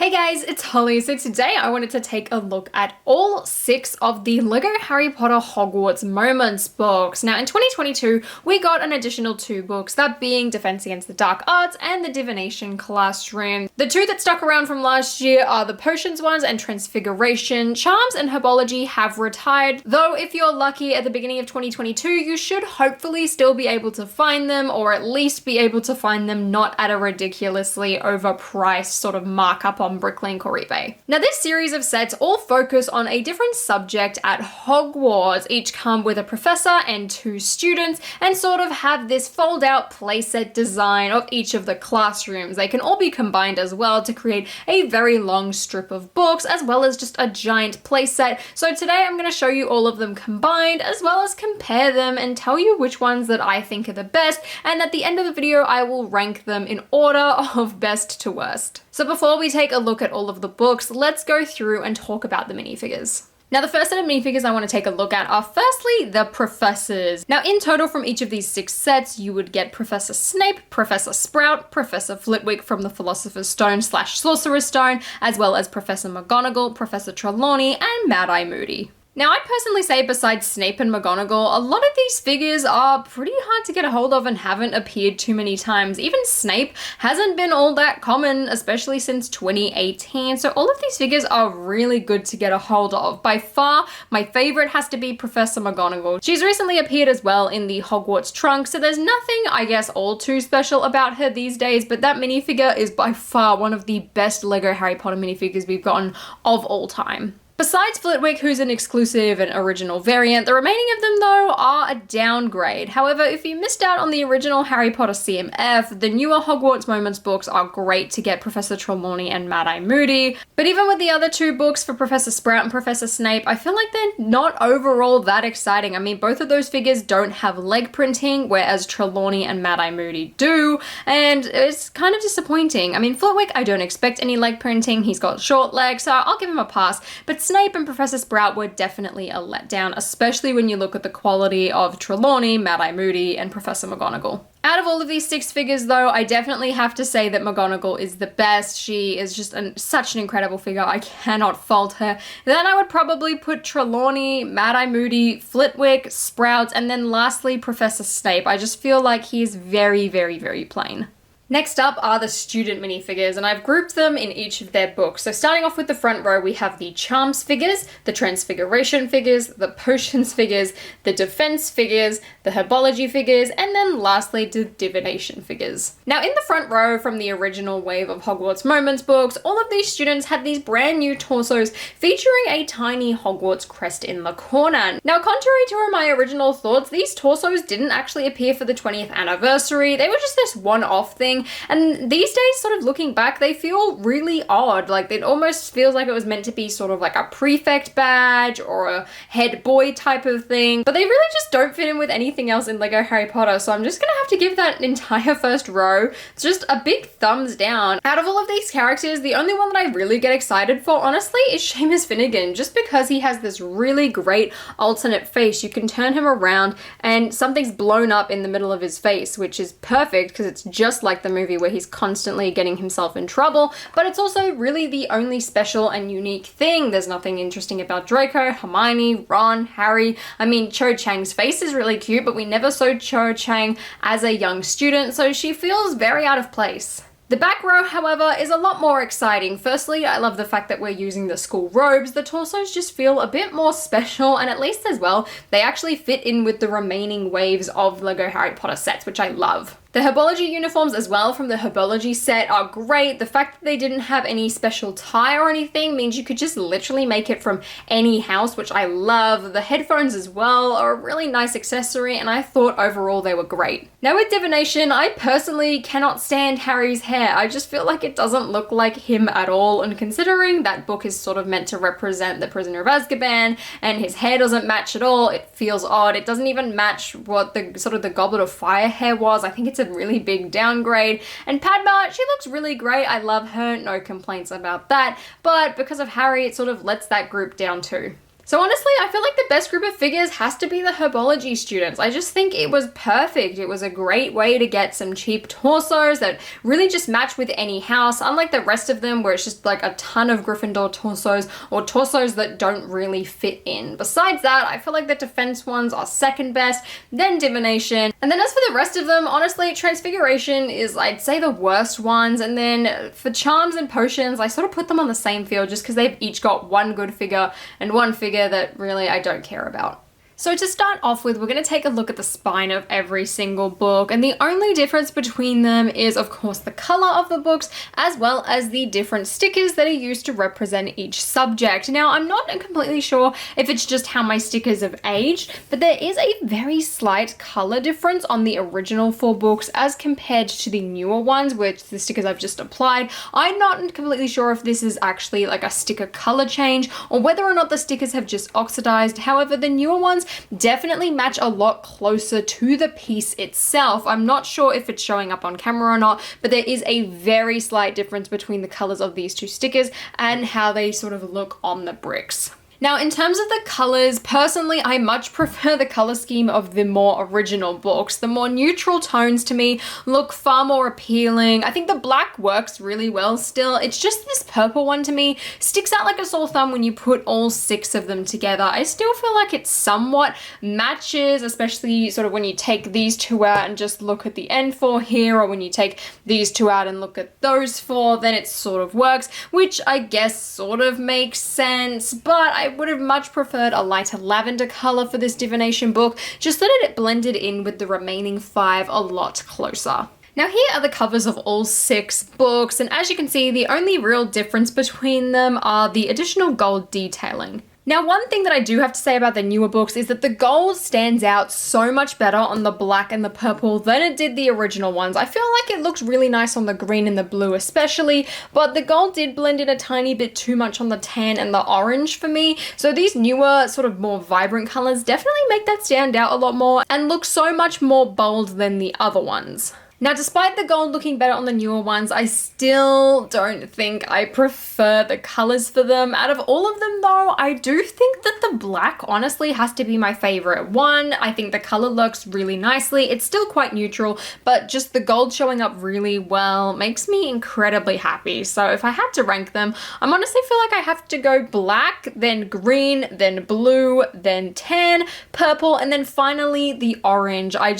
Hey guys, it's Holly. So today I wanted to take a look at all 6 of the LEGO Harry Potter Hogwarts Moments books. Now in 2022, we got an additional 2 books, that being Defense Against the Dark Arts and the Divination Classroom. The 2 that stuck around from last year are the Potions ones and Transfiguration. Charms and Herbology have retired, though if you're lucky at the beginning of 2022, you should hopefully still be able to find them, or at least be able to find them not at a ridiculously overpriced sort of markup on Bricklink or eBay. Now this series of sets all focus on a different subject at Hogwarts. Each come with a professor and 2 students and sort of have this fold out playset design of each of the classrooms. They can all be combined as well to create a very long strip of books as well as just a giant playset. So today I'm going to show you all of them combined as well as compare them and tell you which ones that I think are the best, and at the end of the video I will rank them in order of best to worst. So before we take a look at all of the books, let's go through and talk about the minifigures. Now the first set of minifigures I want to take a look at are firstly the professors. Now in total from each of these 6 sets you would get Professor Snape, Professor Sprout, Professor Flitwick from the Philosopher's Stone / Sorcerer's Stone, as well as Professor McGonagall, Professor Trelawney, and Mad-Eye Moody. Now I personally say besides Snape and McGonagall, a lot of these figures are pretty hard to get a hold of and haven't appeared too many times. Even Snape hasn't been all that common, especially since 2018, so all of these figures are really good to get a hold of. By far, my favorite has to be Professor McGonagall. She's recently appeared as well in the Hogwarts trunk, so there's nothing, I guess, all too special about her these days, but that minifigure is by far one of the best LEGO Harry Potter minifigures we've gotten of all time. Besides Flitwick, who's an exclusive and original variant, the remaining of them though are a downgrade. However, if you missed out on the original Harry Potter CMF, the newer Hogwarts Moments books are great to get Professor Trelawney and Mad-Eye Moody. But even with the other 2 books for Professor Sprout and Professor Snape, I feel like they're not overall that exciting. I mean, both of those figures don't have leg printing, whereas Trelawney and Mad-Eye Moody do, and it's kind of disappointing. I mean, Flitwick, I don't expect any leg printing. He's got short legs, so I'll give him a pass, but Snape and Professor Sprout were definitely a letdown, especially when you look at the quality of Trelawney, Mad-Eye Moody, and Professor McGonagall. Out of all of these 6 figures though, I definitely have to say that McGonagall is the best. She is just such an incredible figure, I cannot fault her. Then I would probably put Trelawney, Mad-Eye Moody, Flitwick, Sprout, and then lastly Professor Snape. I just feel like he is very, very, very plain. Next up are the student minifigures, and I've grouped them in each of their books. So starting off with the front row, we have the Charms figures, the Transfiguration figures, the Potions figures, the Defense figures, the Herbology figures, and then lastly the Divination figures. Now in the front row from the original wave of Hogwarts Moments books, all of these students had these brand new torsos featuring a tiny Hogwarts crest in the corner. Now contrary to my original thoughts, these torsos didn't actually appear for the 20th anniversary. They were just this one-off thing. And these days, sort of looking back, they feel really odd. Like, it almost feels like it was meant to be sort of like a prefect badge or a head boy type of thing. But they really just don't fit in with anything else in LEGO Harry Potter. So I'm just gonna have to give that entire first row just a big thumbs down. Out of all of these characters, the only one that I really get excited for, honestly, is Seamus Finnegan. Just because he has this really great alternate face. You can turn him around and something's blown up in the middle of his face, which is perfect because it's just like the movie where he's constantly getting himself in trouble, but it's also really the only special and unique thing. There's nothing interesting about Draco, Hermione, Ron, Harry. I mean, Cho Chang's face is really cute, but we never saw Cho Chang as a young student, so she feels very out of place. The back row, however, is a lot more exciting. Firstly, I love the fact that we're using the school robes. The torsos just feel a bit more special, and at least as well, they actually fit in with the remaining waves of LEGO Harry Potter sets, which I love. The Herbology uniforms as well from the Herbology set are great. The fact that they didn't have any special tie or anything means you could just literally make it from any house, which I love. The headphones as well are a really nice accessory, and I thought overall they were great. Now with Divination, I personally cannot stand Harry's hair. I just feel like it doesn't look like him at all, and considering that book is sort of meant to represent the Prisoner of Azkaban and his hair doesn't match at all, it feels odd. It doesn't even match what the sort of the Goblet of Fire hair was. I think it's a really big downgrade. And Padma, she looks really great. I love her, no complaints about that. But because of Harry, it sort of lets that group down too. So honestly, I feel like the best group of figures has to be the herbology students. I just think it was perfect. It was a great way to get some cheap torsos that really just match with any house, unlike the rest of them where it's just like a ton of Gryffindor torsos or torsos that don't really fit in. Besides that, I feel like the defense ones are second best, then divination. And then as for the rest of them, honestly, transfiguration is, I'd say, the worst ones. And then for charms and potions, I sort of put them on the same field just because they've each got one good figure and one figure that really I don't care about. So to start off with, we're going to take a look at the spine of every single book, and the only difference between them is, of course, the color of the books, as well as the different stickers that are used to represent each subject. Now, I'm not completely sure if it's just how my stickers have aged, but there is a very slight color difference on the original 4 books as compared to the newer ones, which the stickers I've just applied. I'm not completely sure if this is actually like a sticker color change or whether or not the stickers have just oxidized. However, the newer ones definitely match a lot closer to the piece itself. I'm not sure if it's showing up on camera or not, but there is a very slight difference between the colors of these 2 stickers and how they sort of look on the bricks. Now, in terms of the colors, personally, I much prefer the color scheme of the more original books. The more neutral tones to me look far more appealing. I think the black works really well still. It's just this purple one to me sticks out like a sore thumb when you put all 6 of them together. I still feel like it somewhat matches, especially sort of when you take these 2 out and just look at the end 4 here, or when you take these 2 out and look at those 4, then it sort of works, which I guess sort of makes sense, but I would have much preferred a lighter lavender color for this divination book, just so that it blended in with the remaining 5 a lot closer. Now here are the covers of all 6 books, and as you can see, the only real difference between them are the additional gold detailing. Now, one thing that I do have to say about the newer books is that the gold stands out so much better on the black and the purple than it did the original ones. I feel like it looks really nice on the green and the blue especially, but the gold did blend in a tiny bit too much on the tan and the orange for me. So these newer, sort of more vibrant colors definitely make that stand out a lot more and look so much more bold than the other ones. Now, despite the gold looking better on the newer ones, I still don't think I prefer the colors for them. Out of all of them though, I do think that the black honestly has to be my favorite one. I think the color looks really nicely. It's still quite neutral, but just the gold showing up really well makes me incredibly happy. So if I had to rank them, I honestly feel like I have to go black, then green, then blue, then tan, purple, and then finally the orange. I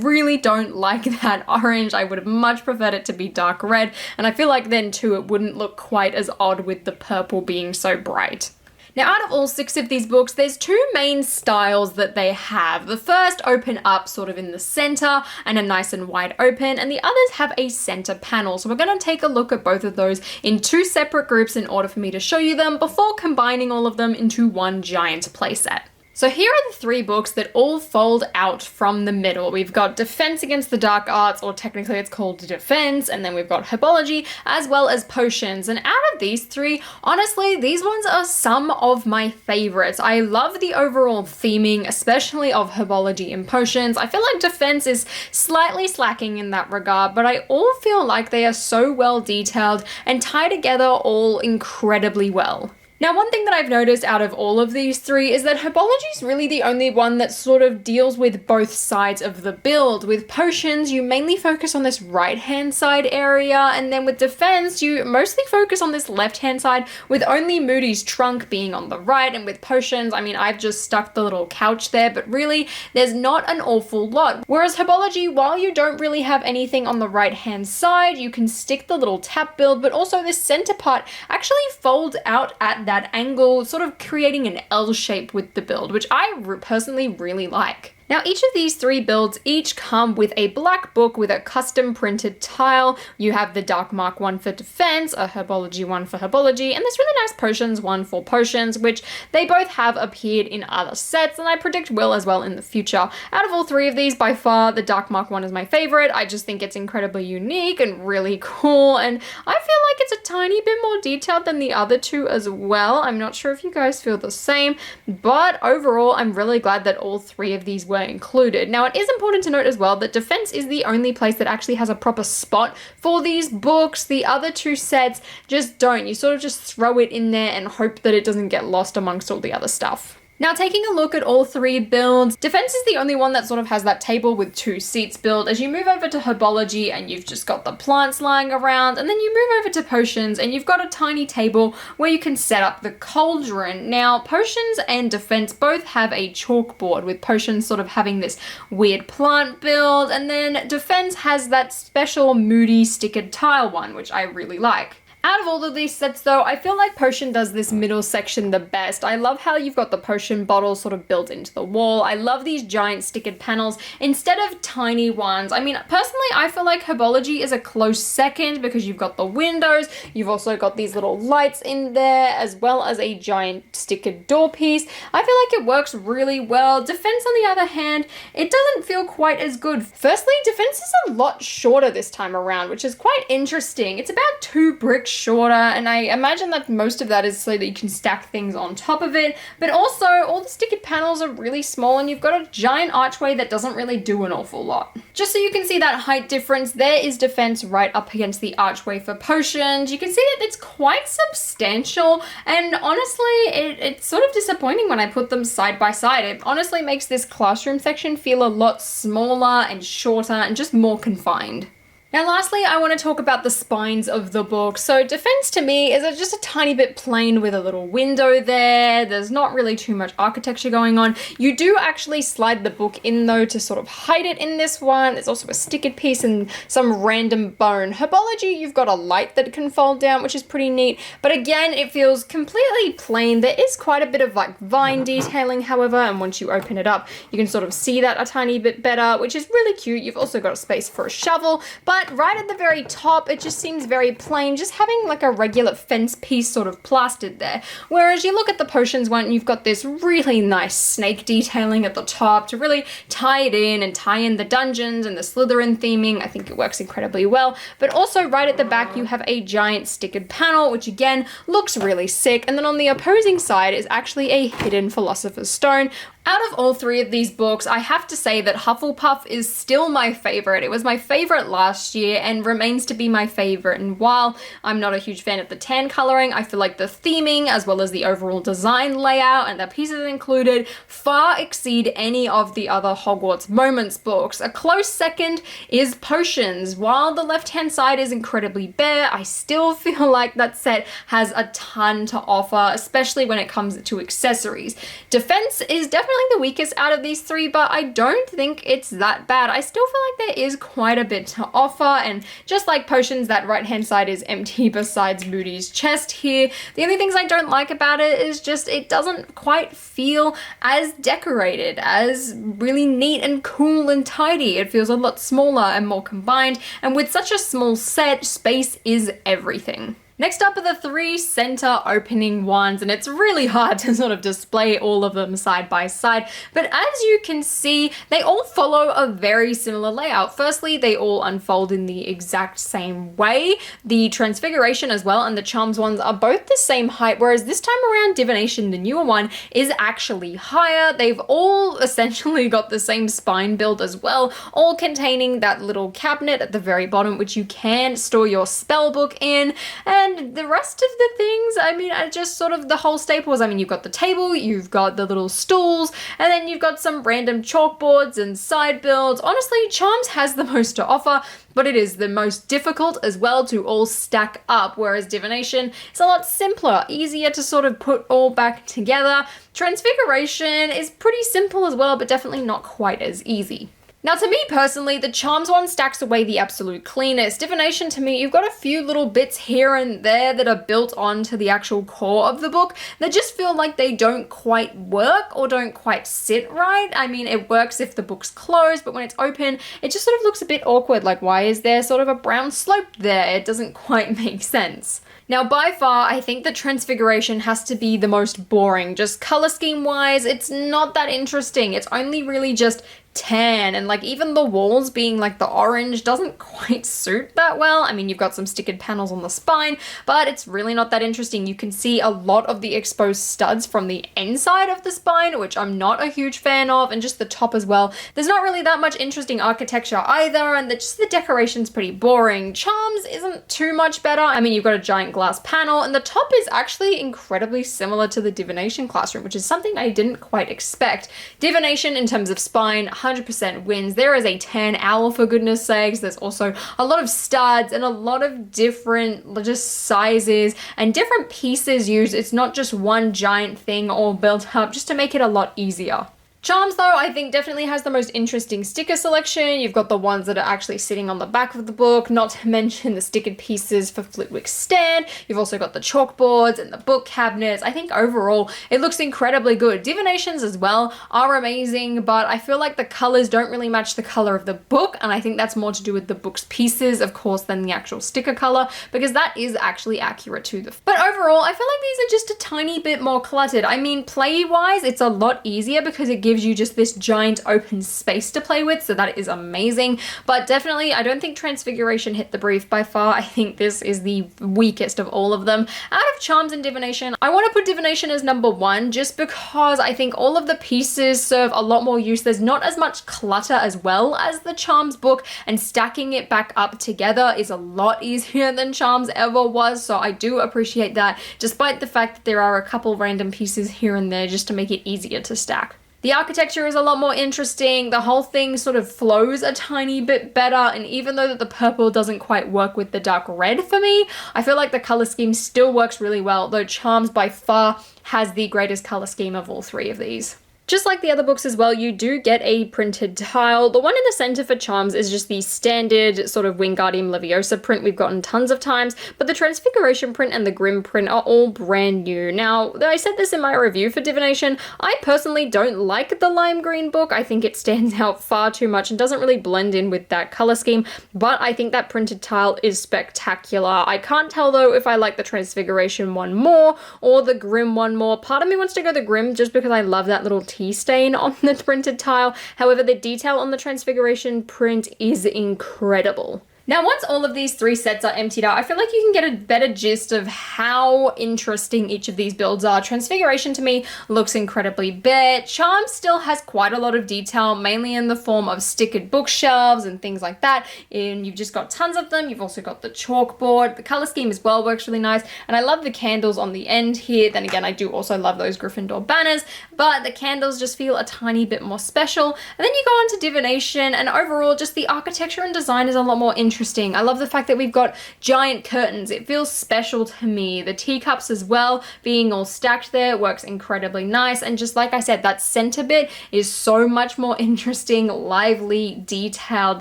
really don't like that orange. I would have much preferred it to be dark red, and I feel like then too it wouldn't look quite as odd with the purple being so bright. Now, out of all 6 of these books, there's 2 main styles that they have. The first open up sort of in the center and a nice and wide open, and the others have a center panel. So we're going to take a look at both of those in 2 separate groups in order for me to show you them before combining all of them into one giant playset. So here are the 3 books that all fold out from the middle. We've got Defense Against the Dark Arts, or technically it's called Defense, and then we've got Herbology, as well as Potions. And out of these 3, honestly, these ones are some of my favorites. I love the overall theming, especially of Herbology and Potions. I feel like Defense is slightly slacking in that regard, but I all feel like they are so well detailed and tie together all incredibly well. Now, one thing that I've noticed out of all of these 3 is that Herbology is really the only one that sort of deals with both sides of the build. With Potions, you mainly focus on this right-hand side area, and then with Defense, you mostly focus on this left-hand side, with only Moody's trunk being on the right, and with Potions, I mean, I've just stuck the little couch there, but really, there's not an awful lot. Whereas Herbology, while you don't really have anything on the right-hand side, you can stick the little tap build, but also this center part actually folds out at that angle, sort of creating an L shape with the build, which I personally really like. Now, each of these 3 builds each come with a black book with a custom printed tile. You have the Dark Mark one for Defense, a Herbology one for Herbology, and this really nice Potions one for Potions, which they both have appeared in other sets, and I predict will as well in the future. Out of all 3 of these, by far, the Dark Mark one is my favorite. I just think it's incredibly unique and really cool, and I feel like it's a tiny bit more detailed than the other 2 as well. I'm not sure if you guys feel the same, but overall, I'm really glad that all 3 of these were included. Now, it is important to note as well that Defense is the only place that actually has a proper spot for these books. The other two sets just don't. You sort of just throw it in there and hope that it doesn't get lost amongst all the other stuff. Now, taking a look at all three builds, Defense is the only one that sort of has that table with 2 seats built. As you move over to Herbology and you've just got the plants lying around, and then you move over to Potions and you've got a tiny table where you can set up the cauldron. Now, Potions and Defense both have a chalkboard, with Potions sort of having this weird plant build, and then Defense has that special moody stickered tile one, which I really like. Out of all of these sets though, I feel like Potion does this middle section the best. I love how you've got the potion bottle sort of built into the wall. I love these giant stickered panels instead of tiny ones. I mean, personally, I feel like Herbology is a close second because you've got the windows, you've also got these little lights in there, as well as a giant stickered door piece. I feel like it works really well. Defense, on the other hand, it doesn't feel quite as good. Firstly, Defense is a lot shorter this time around, which is quite interesting. It's about 2 bricks shorter, and I imagine that most of that is so that you can stack things on top of it, but also all the stickered panels are really small and you've got a giant archway that doesn't really do an awful lot. Just so you can see that height difference, there is Defense right up against the archway for Potions. You can see that it's quite substantial, and honestly, it's sort of disappointing when I put them side by side. It honestly makes this classroom section feel a lot smaller and shorter and just more confined. Now lastly, I want to talk about the spines of the book. So Defense to me is just a tiny bit plain with a little window there. There's not really too much architecture going on. You do actually slide the book in though to sort of hide it in this one. There's also a stickered piece and some random bone. Herbology, you've got a light that can fold down, which is pretty neat. But again, it feels completely plain. There is quite a bit of like vine detailing, however, and once you open it up, you can sort of see that a tiny bit better, which is really cute. You've also got a space for a shovel, but right at the very top, it just seems very plain, just having like a regular fence piece sort of plastered there. Whereas you look at the Potions one, you've got this really nice snake detailing at the top to really tie it in and tie in the dungeons and the Slytherin theming. I think it works incredibly well. But also right at the back, you have a giant stickered panel, which again looks really sick. And then on the opposing side is actually a hidden Philosopher's Stone. Out of all three of these books, I have to say that Hufflepuff is still my favorite. It was my favorite last year and remains to be my favorite. And while I'm not a huge fan of the tan coloring, I feel like the theming as well as the overall design layout and the pieces included far exceed any of the other Hogwarts Moments books. A close second is Potions. While the left-hand side is incredibly bare, I still feel like that set has a ton to offer, especially when it comes to accessories. Defense is definitely the weakest out of these three, but I don't think it's that bad. I still feel like there is quite a bit to offer, and just like Potions, that right hand side is empty besides Moody's chest here. The only things I don't like about it is just it doesn't quite feel as decorated, as really neat and cool and tidy. It feels a lot smaller and more combined, and with such a small set, space is everything. Next up are the 3 center opening ones, and it's really hard to sort of display all of them side by side, but as you can see, they all follow a very similar layout. Firstly, they all unfold in the exact same way. The Transfiguration as well and the Charms ones are both the same height, whereas this time around Divination, the newer one, is actually higher. They've all essentially got the same spine build as well, all containing that little cabinet at the very bottom, which you can store your spell book in, and the rest of the things, I mean, are just sort of the whole staples. I mean, you've got the table, you've got the little stools, and then you've got some random chalkboards and side builds. Honestly, Charms has the most to offer, but it is the most difficult as well to all stack up, whereas Divination is a lot simpler, easier to sort of put all back together. Transfiguration is pretty simple as well, but definitely not quite as easy. Now, to me personally, the Charms one stacks away the absolute cleanest. Divination, to me, you've got a few little bits here and there that are built onto the actual core of the book that just feel like they don't quite work or don't quite sit right. I mean, it works if the book's closed, but when it's open, it just sort of looks a bit awkward. Like, why is there sort of a brown slope there? It doesn't quite make sense. Now, by far, I think the Transfiguration has to be the most boring. Just color scheme wise, it's not that interesting. It's only really just tan, and like even the walls being like the orange doesn't quite suit that well. I mean, you've got some stickered panels on the spine, but it's really not that interesting. You can see a lot of the exposed studs from the inside of the spine, which I'm not a huge fan of, and just the top as well. There's not really that much interesting architecture either, and just the decoration's pretty boring. Charms isn't too much better. I mean, you've got a giant glass panel, and the top is actually incredibly similar to the divination classroom, which is something I didn't quite expect. Divination in terms of spine, 100% wins. There is a tan owl, for goodness sakes. There's also a lot of studs and a lot of different just sizes and different pieces used. It's not just one giant thing all built up, just to make it a lot easier. Charms, though, I think definitely has the most interesting sticker selection. You've got the ones that are actually sitting on the back of the book, not to mention the stickered pieces for Flitwick's stand. You've also got the chalkboards and the book cabinets. I think overall it looks incredibly good. Divinations as well are amazing, but I feel like the colors don't really match the color of the book, and I think that's more to do with the book's pieces, of course, than the actual sticker color, because that is actually accurate to the... But overall, I feel like these are just a tiny bit more cluttered. I mean, play-wise, it's a lot easier because it gives you just this giant open space to play with, so that is amazing. But definitely, I don't think Transfiguration hit the brief by far. I think this is the weakest of all of them. Out of Charms and Divination, I want to put Divination as number one, just because I think all of the pieces serve a lot more use. There's not as much clutter as well as the Charms book, and stacking it back up together is a lot easier than Charms ever was, so I do appreciate that, despite the fact that there are a couple random pieces here and there just to make it easier to stack. The architecture is a lot more interesting. The whole thing sort of flows a tiny bit better, and even though that the purple doesn't quite work with the dark red for me, I feel like the color scheme still works really well, though Charms by far has the greatest color scheme of all three of these. Just like the other books as well, you do get a printed tile. The one in the center for Charms is just the standard sort of Wingardium Leviosa print we've gotten tons of times, but the Transfiguration print and the Grimm print are all brand new. Now, I said this in my review for Divination, I personally don't like the lime green book. I think it stands out far too much and doesn't really blend in with that color scheme, but I think that printed tile is spectacular. I can't tell though if I like the Transfiguration one more or the Grimm one more. Part of me wants to go the Grimm just because I love that little tea stain on the printed tile. However, the detail on the Transfiguration print is incredible. Now, once all of these three sets are emptied out, I feel like you can get a better gist of how interesting each of these builds are. Transfiguration to me looks incredibly bare. Charms still has quite a lot of detail, mainly in the form of stickered bookshelves and things like that. And you've just got tons of them. You've also got the chalkboard. The color scheme as well works really nice. And I love the candles on the end here. Then again, I do also love those Gryffindor banners, but the candles just feel a tiny bit more special. And then you go on to Divination, and overall, just the architecture and design is a lot more interesting. I love the fact that we've got giant curtains. It feels special to me. The teacups as well, being all stacked there, works incredibly nice. And just like I said, that center bit is so much more interesting, lively, detailed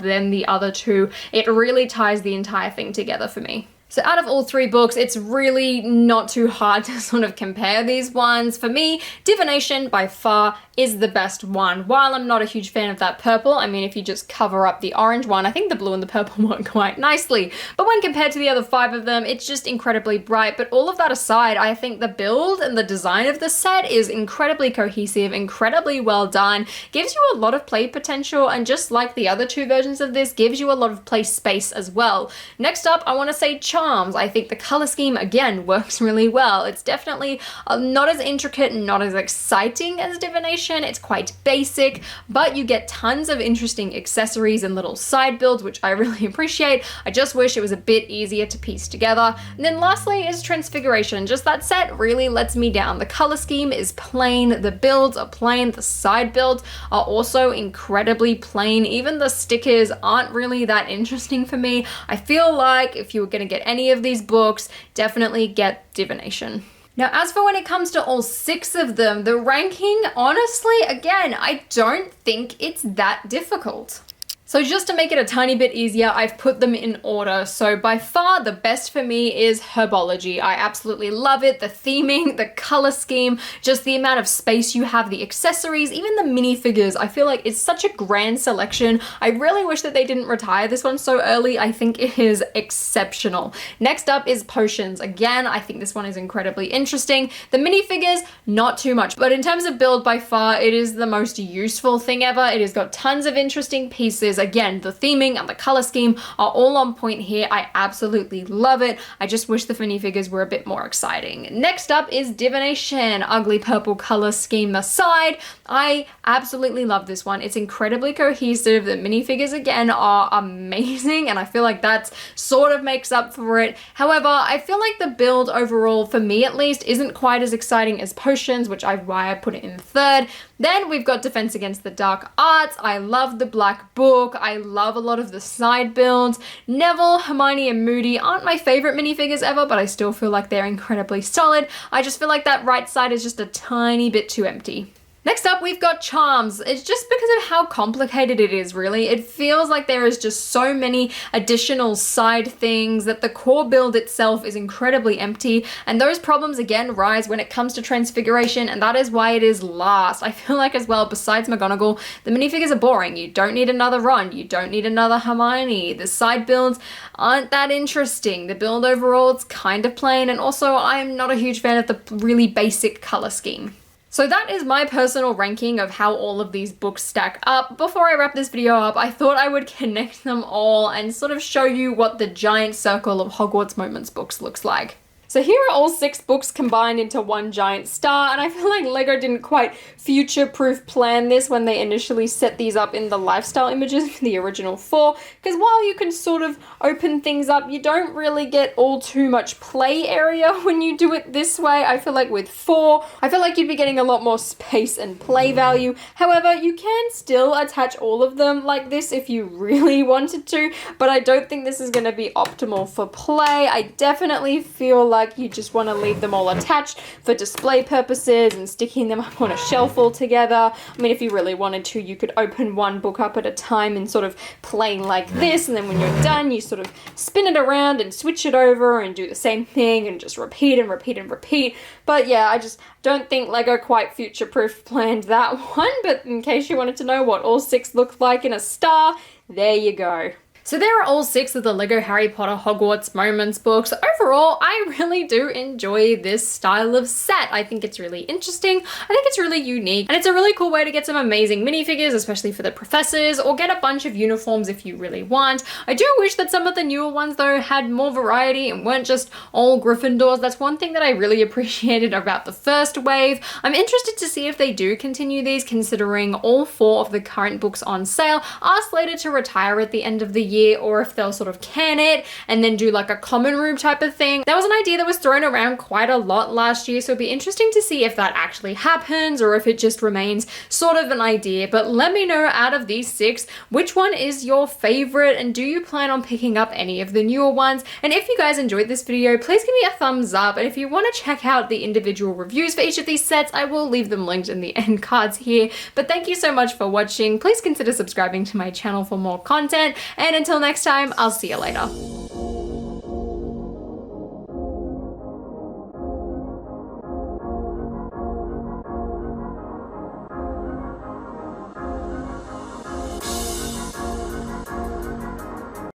than the other two. It really ties the entire thing together for me. So out of all three books, it's really not too hard to sort of compare these ones. For me, Divination by far is the best one. While I'm not a huge fan of that purple, I mean, if you just cover up the orange one, I think the blue and the purple work quite nicely. But when compared to the other five of them, it's just incredibly bright. But all of that aside, I think the build and the design of the set is incredibly cohesive, incredibly well done, gives you a lot of play potential, and just like the other two versions of this, gives you a lot of play space as well. Next up, I want to say Charms. I think the color scheme, again, works really well. It's definitely not as intricate and not as exciting as Divination. It's quite basic, but you get tons of interesting accessories and little side builds, which I really appreciate. I just wish it was a bit easier to piece together. And then lastly is Transfiguration. Just that set really lets me down. The color scheme is plain, the builds are plain, the side builds are also incredibly plain. Even the stickers aren't really that interesting for me. I feel like if you were going to get any of these books, definitely get Divination. Now, as for when it comes to all six of them, the ranking, honestly, again, I don't think it's that difficult. So just to make it a tiny bit easier, I've put them in order. So by far the best for me is Herbology. I absolutely love it. The theming, the color scheme, just the amount of space you have, the accessories, even the minifigures. I feel like it's such a grand selection. I really wish that they didn't retire this one so early. I think it is exceptional. Next up is Potions. Again, I think this one is incredibly interesting. The minifigures, not too much, but in terms of build, by far, it is the most useful thing ever. It has got tons of interesting pieces. Again, the theming and the color scheme are all on point here. I absolutely love it. I just wish the minifigures were a bit more exciting. Next up is Divination. Ugly purple color scheme aside, I absolutely love this one. It's incredibly cohesive. The minifigures, again, are amazing, and I feel like that sort of makes up for it. However, I feel like the build overall, for me at least, isn't quite as exciting as Potions, which is why I put it in third. Then we've got Defense Against the Dark Arts. I love the Black Book. I love a lot of the side builds. Neville, Hermione, and Moody aren't my favorite minifigures ever, but I still feel like they're incredibly solid. I just feel like that right side is just a tiny bit too empty. Next up, we've got Charms. It's just because of how complicated it is, really. It feels like there is just so many additional side things that the core build itself is incredibly empty, and those problems again rise when it comes to Transfiguration, and that is why it is last. I feel like as well, besides McGonagall, the minifigures are boring. You don't need another Ron, you don't need another Hermione. The side builds aren't that interesting. The build overall is kind of plain, and also I'm not a huge fan of the really basic color scheme. So that is my personal ranking of how all of these books stack up. Before I wrap this video up, I thought I would connect them all and sort of show you what the giant circle of Hogwarts Moments books looks like. So here are all 6 books combined into one giant star, and I feel like LEGO didn't quite future-proof plan this when they initially set these up in the lifestyle images for the original 4, because while you can sort of open things up, you don't really get all too much play area when you do it this way. I feel like with 4, I feel like you'd be getting a lot more space and play value. However, you can still attach all of them like this if you really wanted to, but I don't think this is going to be optimal for play. I definitely feel like you just want to leave them all attached for display purposes and sticking them up on a shelf all together. I mean, if you really wanted to, you could open one book up at a time and sort of playing like this, and then when you're done, you sort of spin it around and switch it over and do the same thing and just repeat and repeat and repeat. But yeah, I just don't think LEGO quite future-proof planned that one, but in case you wanted to know what all 6 look like in a star, there you go. So there are all 6 of the LEGO Harry Potter Hogwarts Moments books. Overall, I really do enjoy this style of set. I think it's really interesting, I think it's really unique, and it's a really cool way to get some amazing minifigures, especially for the professors, or get a bunch of uniforms if you really want. I do wish that some of the newer ones, though, had more variety and weren't just all Gryffindors. That's one thing that I really appreciated about the first wave. I'm interested to see if they do continue these, considering all 4 of the current books on sale are slated to retire at the end of the year, or if they'll sort of can it and then do like a common room type of thing. That was an idea that was thrown around quite a lot last year, so it'd be interesting to see if that actually happens or if it just remains sort of an idea. But let me know, out of these 6, which one is your favorite, and do you plan on picking up any of the newer ones? And if you guys enjoyed this video, please give me a thumbs up, and if you want to check out the individual reviews for each of these sets, I will leave them linked in the end cards here. But thank you so much for watching. Please consider subscribing to my channel for more content, and until next time, I'll see you later.